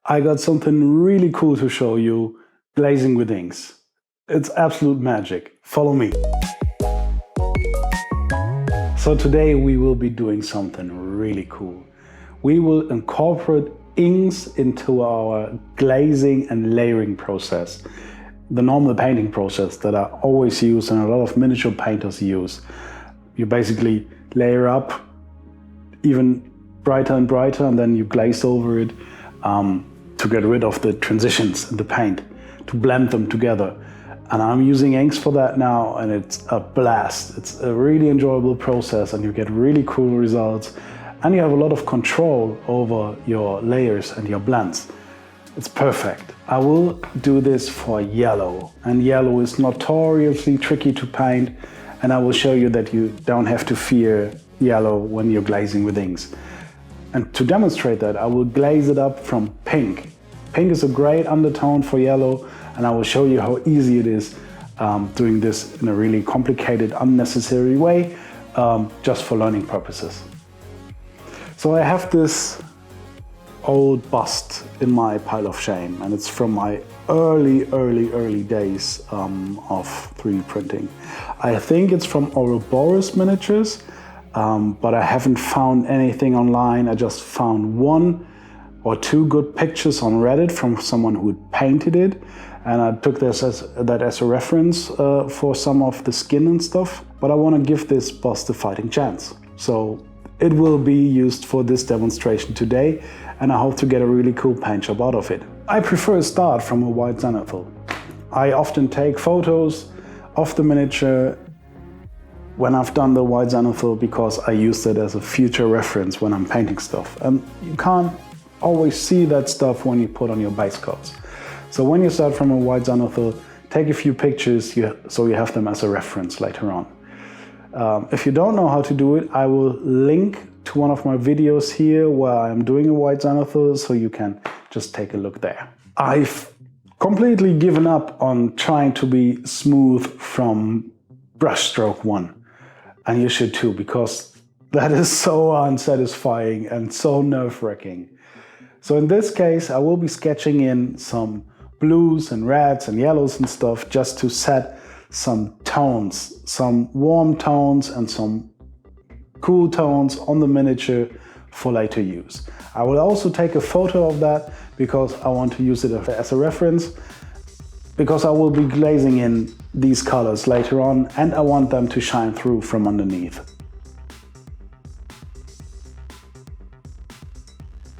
I got something really cool to show you, glazing with inks. It's absolute magic. Follow me. So today we will be doing something really cool. We will incorporate inks into our glazing and layering process. The normal painting process that I always use and a lot of miniature painters use. You basically layer up even brighter and brighter, and then you glaze over it to get rid of the transitions in the paint, to blend them together. And I'm using inks for that now, and it's a blast. It's a really enjoyable process, and you get really cool results, and you have a lot of control over your layers and your blends. It's perfect. I will do this for yellow, and yellow is notoriously tricky to paint, and I will show you that you don't have to fear yellow when you're glazing with inks. And to demonstrate that, I will glaze it up from pink. Pink is a great undertone for yellow, and I will show you how easy it is doing this in a really complicated, unnecessary way, just for learning purposes. So I have this old bust in my pile of shame, and it's from my early days of 3D printing. I think it's from Ouroboros miniatures, but I haven't found anything online. I just found one or two good pictures on Reddit from someone who had painted it, and I took this as a reference for some of the skin and stuff. But I want to give this bust a fighting chance. So it will be used for this demonstration today, and I hope to get a really cool paint job out of it. I prefer to start from a white zenithal. I often take photos of the miniature when I've done the white zenithal because I use it as a future reference when I'm painting stuff. And you can't always see that stuff when you put on your base coats. So when you start from a white zenithal, take a few pictures so you have them as a reference later on. If you don't know how to do it, I will link to one of my videos here where I'm doing a white zenithal, so you can just take a look there. I've completely given up on trying to be smooth from brushstroke one, and you should too, because that is so unsatisfying and so nerve-wracking. So in this case, I will be sketching in some blues and reds and yellows and stuff just to set some tones, some warm tones and some cool tones on the miniature for later use. I will also take a photo of that because I want to use it as a reference, because I will be glazing in these colors later on, and I want them to shine through from underneath.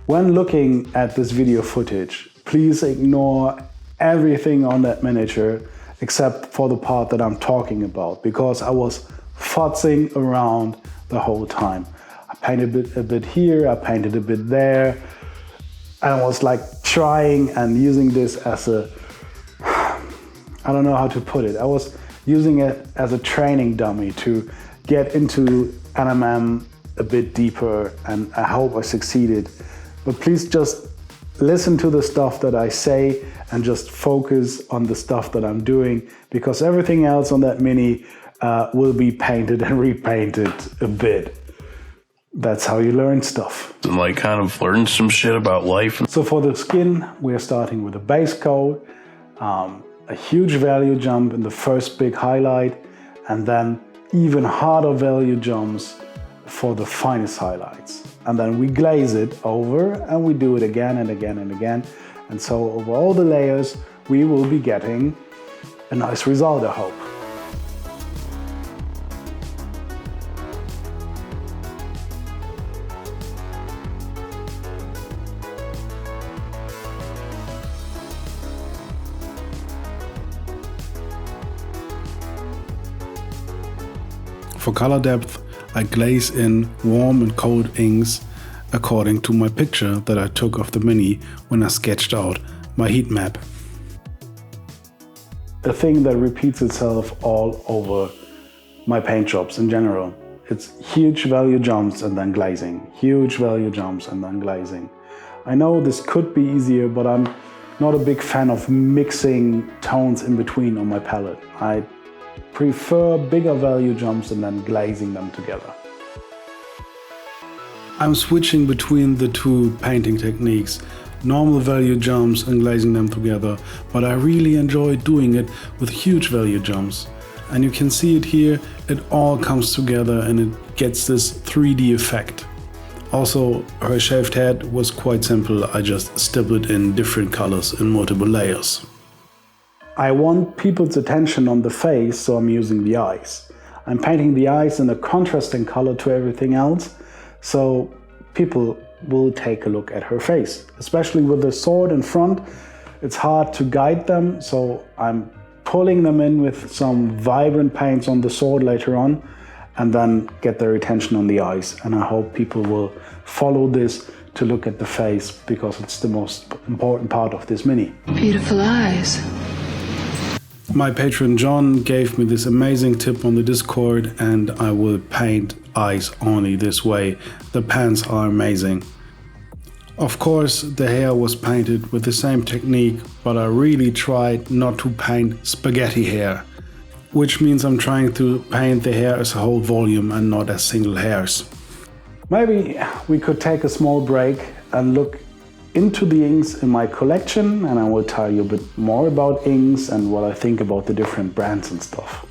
When looking at this video footage, please ignore everything on that miniature except for the part that I'm talking about, because I was futzing around the whole time. I painted a bit here, I painted a bit there, and I was like trying and using this as a, I don't know how to put it. I was using it as a training dummy to get into NMM a bit deeper, and I hope I succeeded. But please just listen to the stuff that I say and just focus on the stuff that I'm doing, because everything else on that mini will be painted and repainted a bit. That's how you learn stuff. And like kind of learn some shit about life. So for the skin, we're starting with a base coat, a huge value jump in the first big highlight, and then even harder value jumps for the finest highlights. And then we glaze it over, and we do it again and again and again. And so over all the layers, we will be getting a nice result, I hope. For color depth, I glaze in warm and cold inks according to my picture that I took of the mini when I sketched out my heat map. A thing that repeats itself all over my paint jobs in general. It's huge value jumps and then glazing, huge value jumps and then glazing. I know this could be easier, but I'm not a big fan of mixing tones in between on my palette. I prefer bigger value jumps and then glazing them together. I'm switching between the two painting techniques normal value jumps and glazing them together, but I really enjoy doing it with huge value jumps. And you can see it here, it all comes together and it gets this 3D effect. Also, her shaved head was quite simple, I just stippled in different colors in multiple layers. I want people's attention on the face, so I'm using the eyes. I'm painting the eyes in a contrasting color to everything else, so people will take a look at her face. Especially with the sword in front, it's hard to guide them, so I'm pulling them in with some vibrant paints on the sword later on, and then get their attention on the eyes. And I hope people will follow this to look at the face, because it's the most important part of this mini. Beautiful eyes. My patron John gave me this amazing tip on the Discord, and I will paint eyes only this way. The pants are amazing. Of course, the hair was painted with the same technique, but I really tried not to paint spaghetti hair, which means I'm trying to paint the hair as a whole volume and not as single hairs. Maybe we could take a small break and look into the inks in my collection, and I will tell you a bit more about inks and what I think about the different brands and stuff.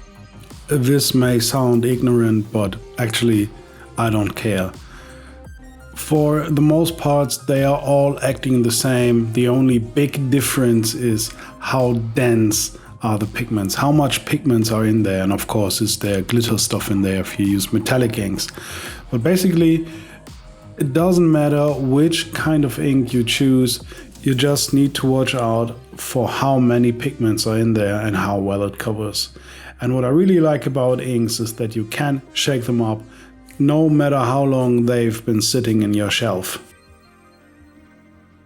This may sound ignorant, but actually I don't care. For the most part, they are all acting the same. The only big difference is how dense are the pigments, how much pigments are in there, and of course is there glitter stuff in there if you use metallic inks. But basically, it doesn't matter which kind of ink you choose, you just need to watch out for how many pigments are in there and how well it covers. And what I really like about inks is that you can shake them up no matter how long they've been sitting in your shelf.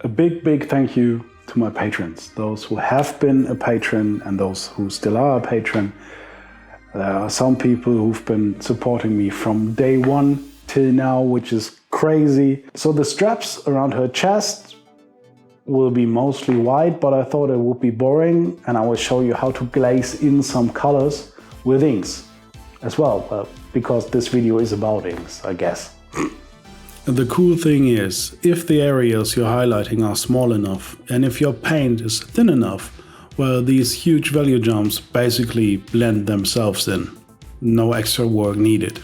A big thank you to my patrons, those who have been a patron and those who still are a patron. There are some people who've been supporting me from day one till now, which is crazy. So the straps around her chest will be mostly white, but I thought it would be boring, and I will show you how to glaze in some colors with inks as well, because this video is about inks, I guess. The cool thing is, if the areas you're highlighting are small enough and if your paint is thin enough, well, these huge value jumps basically blend themselves in. No extra work needed.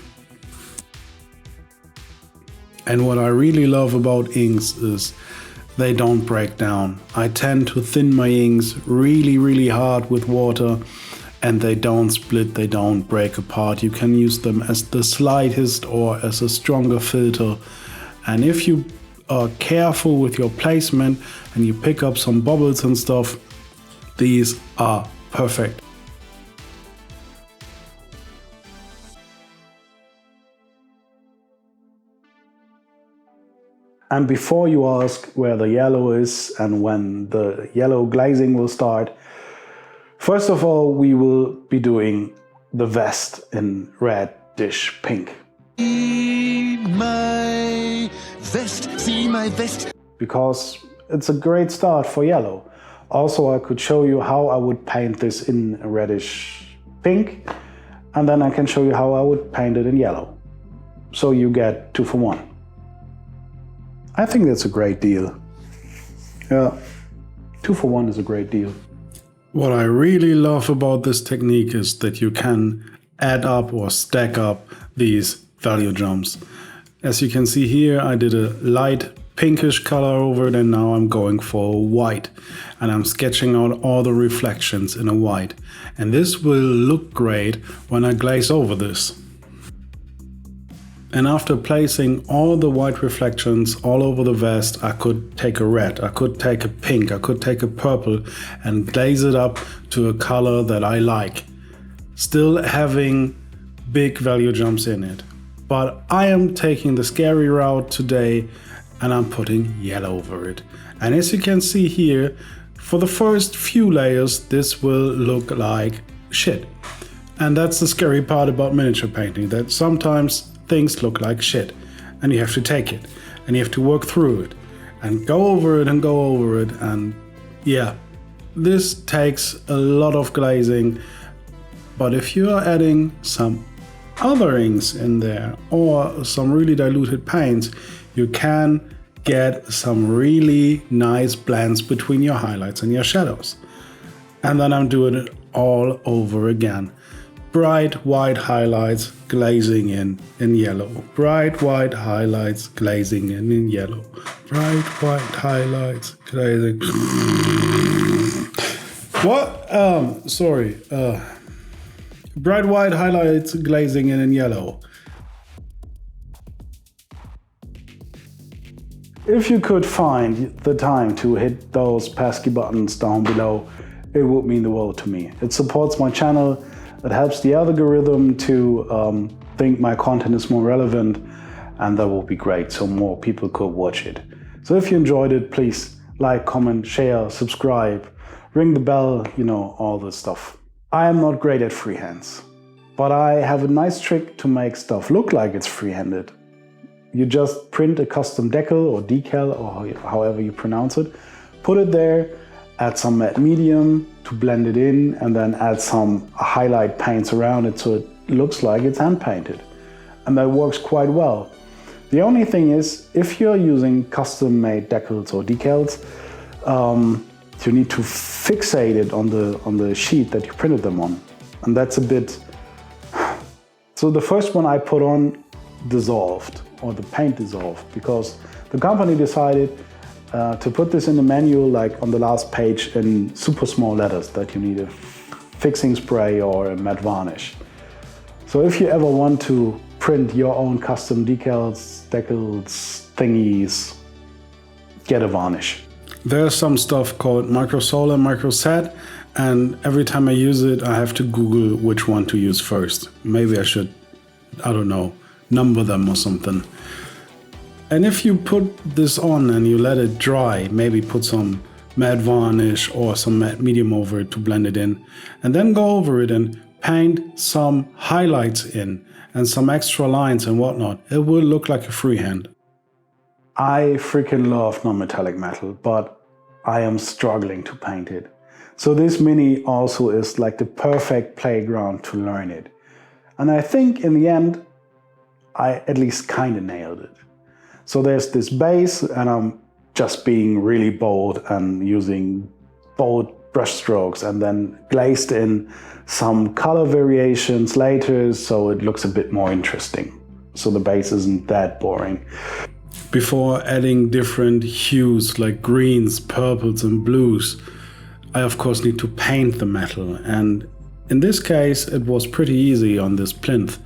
And what I really love about inks is they don't break down. I tend to thin my inks really hard with water, and they don't split, they don't break apart. You can use them as the slightest or as a stronger filter. And if you are careful with your placement and you pick up some bubbles and stuff, these are perfect. And before you ask where the yellow is and when the yellow glazing will start, first of all, we will be doing the vest in reddish pink. See my vest, see my vest. Because it's a great start for yellow. Also, I could show you how I would paint this in reddish pink, and then I can show you how I would paint it in yellow. So you get 2 for 1. I think that's a great deal. Yeah, 2 for 1 is a great deal. What I really love about this technique is that you can add up or stack up these value jumps. As you can see here, I did a light pinkish color over it, and now I'm going for white. And I'm sketching out all the reflections in a white. And this will look great when I glaze over this. And after placing all the white reflections all over the vest, I could take a red, I could take a pink, I could take a purple and glaze it up to a color that I like. Still having big value jumps in it. But I am taking the scary route today and I'm putting yellow over it. And as you can see here, for the first few layers, this will look like shit. And that's the scary part about miniature painting, that sometimes things look like shit and you have to take it and you have to work through it and go over it and go over it. And yeah, this takes a lot of glazing, but if you are adding some other inks in there or some really diluted paints, you can get some really nice blends between your highlights and your shadows. And then I'm doing it all over again. Bright white highlights glazing in yellow. Bright white highlights glazing in yellow. Bright white highlights glazing. What? Sorry. Bright white highlights glazing in yellow. If you could find the time to hit those pesky buttons down below, it would mean the world to me. It supports my channel. It helps the algorithm to think my content is more relevant, and that would be great, so more people could watch it. So if you enjoyed it, please like, comment, share, subscribe, ring the bell, you know, all this stuff. I am not great at freehands, but I have a nice trick to make stuff look like it's free-handed. You just print a custom decal or decal, or however you pronounce it, put it there, add some matte medium to blend it in, and then add some highlight paints around it so it looks like it's hand painted. And that works quite well. The only thing is, if you're using custom made decals or decals, you need to fixate it on the sheet that you printed them on. And that's a bit... So the first one I put on dissolved, or the paint dissolved, because the company decided to put this in the manual, like on the last page, in super small letters, that you need a fixing spray or a matte varnish. So if you ever want to print your own custom decals, thingies, get a varnish. There's some stuff called microsol and microset, and every time I use it, I have to Google which one to use first. Maybe I should, I don't know, number them or something. And if you put this on and you let it dry, maybe put some matte varnish or some matte medium over it to blend it in, and then go over it and paint some highlights in and some extra lines and whatnot, it will look like a freehand. I freaking love non-metallic metal, but I am struggling to paint it. So this mini also is like the perfect playground to learn it. And I think in the end, I at least kind of nailed it. So there's this base, and I'm just being really bold and using bold brush strokes, and then glazed in some color variations later so it looks a bit more interesting. So the base isn't that boring. Before adding different hues like greens, purples and blues, I of course need to paint the metal, and in this case it was pretty easy on this plinth.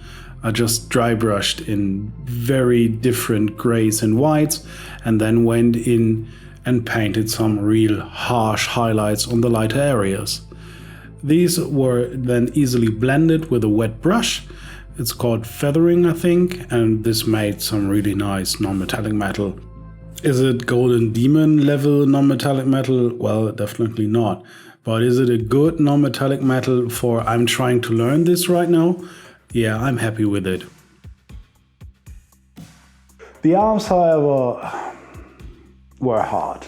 I just dry brushed in very different grays and whites, and then went in and painted some real harsh highlights on the lighter areas. These were then easily blended with a wet brush. It's called feathering, I think, and this made some really nice non-metallic metal. Is it Golden Demon level non-metallic metal? Well, definitely not. But is it a good non-metallic metal for I'm trying to learn this right now? Yeah, I'm happy with it. The arms, however, were hard.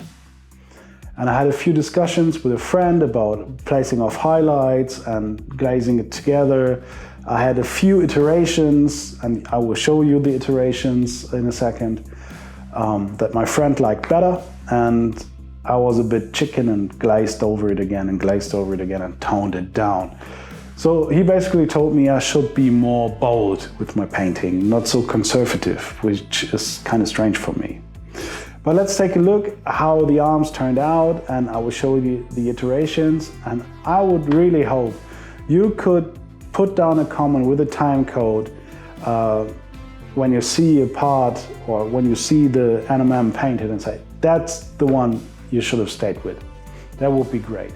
And I had a few discussions with a friend about placing off highlights and glazing it together. I had a few iterations, and I will show you the iterations in a second, that my friend liked better. And I was a bit chicken and glazed over it again and glazed over it again and toned it down. So he basically told me I should be more bold with my painting, not so conservative, which is kind of strange for me. But let's take a look how the arms turned out, and I will show you the iterations. And I would really hope you could put down a comment with a time code when you see a part or when you see the NMM painted and say, that's the one you should have stayed with. That would be great.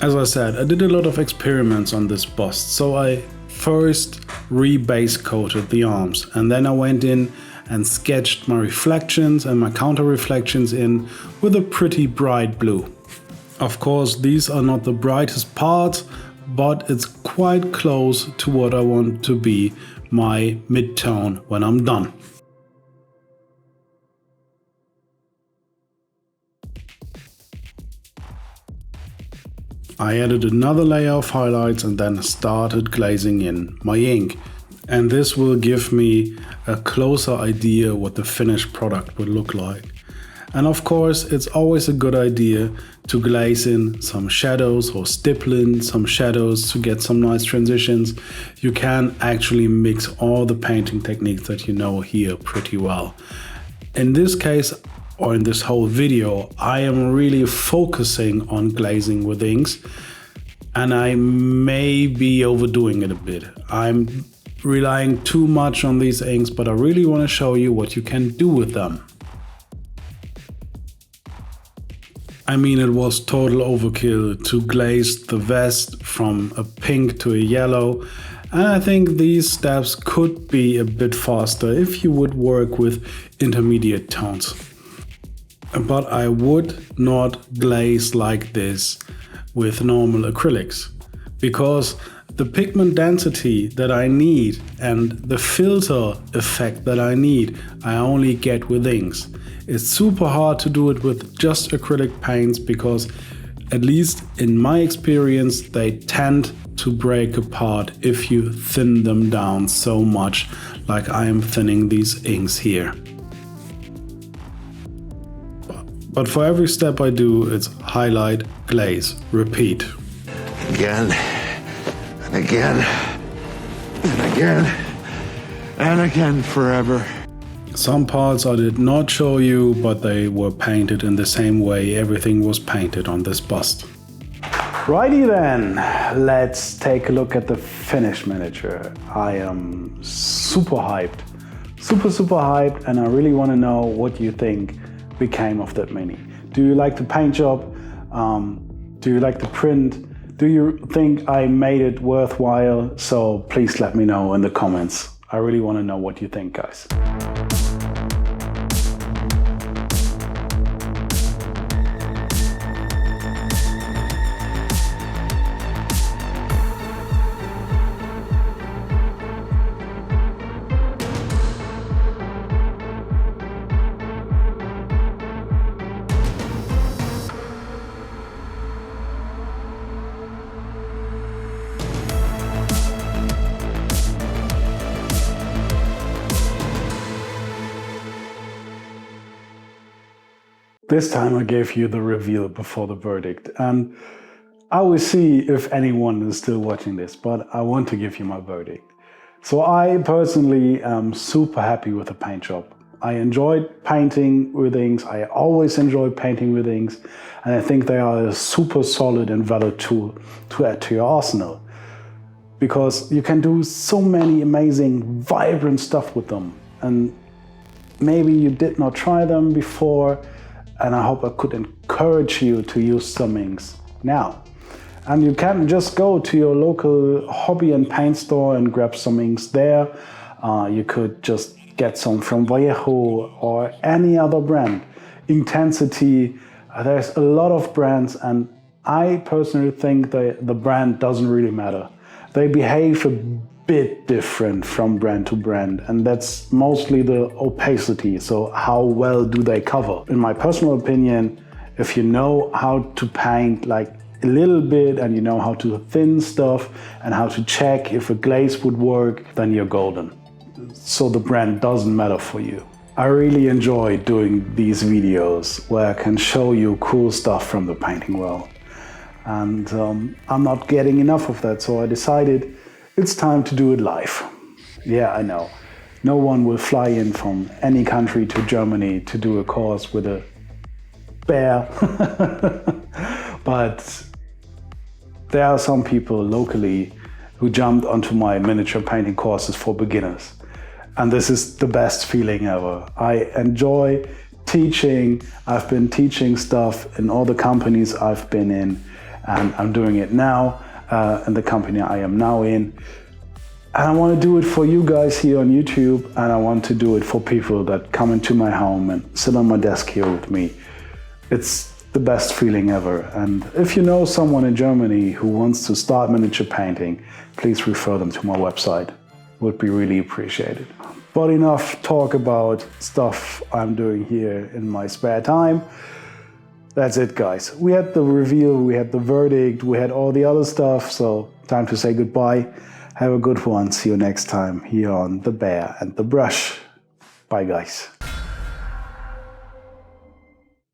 As I said, I did a lot of experiments on this bust, so I first re-base coated the arms, and then I went in and sketched my reflections and my counter reflections in with a pretty bright blue. Of course, these are not the brightest parts, but it's quite close to what I want to be my mid-tone when I'm done. I added another layer of highlights and then started glazing in my ink. And this will give me a closer idea what the finished product would look like. And of course, it's always a good idea to glaze in some shadows or stipple in some shadows to get some nice transitions. You can actually mix all the painting techniques that you know here pretty well. In this case, or in this whole video, I am really focusing on glazing with inks, and I may be overdoing it a bit. I'm relying too much on these inks, but I really want to show you what you can do with them. I mean, it was total overkill to glaze the vest from a pink to a yellow, and I think these steps could be a bit faster if you would work with intermediate tones. But I would not glaze like this with normal acrylics, because the pigment density that I need and the filter effect that I need, I only get with inks. It's super hard to do it with just acrylic paints because, at least in my experience, they tend to break apart if you thin them down so much like I am thinning these inks here. But for every step I do, it's highlight, glaze, repeat. Again, and again, and again, and again forever. Some parts I did not show you, but they were painted in the same way everything was painted on this bust. Righty then, let's take a look at the finished miniature. I am super hyped, super hyped, and I really want to know what you think became of that mini. Do you like the paint job? Do you like the print? Do you think I made it worthwhile? So please let me know in the comments. I really want to know what you think, guys. This time I gave you the reveal before the verdict, and I will see if anyone is still watching this, but I want to give you my verdict. So I personally am super happy with the paint job. I enjoyed painting with inks, I always enjoy painting with inks, and I think they are a super solid and valid tool to add to your arsenal. Because you can do so many amazing, vibrant stuff with them, and maybe you did not try them before, and I hope I could encourage you to use some inks now. And you can just go to your local hobby and paint store and grab some inks there. You could just get some from Vallejo or any other brand. Intensity, there's a lot of brands, and I personally think the brand doesn't really matter. They behave a bit different from brand to brand, and that's mostly the opacity, so how well do they cover. In my personal opinion, if you know how to paint like a little bit and you know how to thin stuff and how to check if a glaze would work, then you're golden. So the brand doesn't matter for you. I really enjoy doing these videos where I can show you cool stuff from the painting world, and I'm not getting enough of that, so I decided it's time to do it live. Yeah, I know. No one will fly in from any country to Germany to do a course with a bear. But there are some people locally who jumped onto my miniature painting courses for beginners. And this is the best feeling ever. I enjoy teaching. I've been teaching stuff in all the companies I've been in, and I'm doing it now. In the company I am now in. And I want to do it for you guys here on YouTube, and I want to do it for people that come into my home and sit on my desk here with me. It's the best feeling ever. And if you know someone in Germany who wants to start miniature painting, please refer them to my website. Would be really appreciated. But enough talk about stuff I'm doing here in my spare time. That's it, guys. We had the reveal, we had the verdict, we had all the other stuff, so time to say goodbye. Have a good one. See you next time here on The Bear and the Brush. Bye, guys.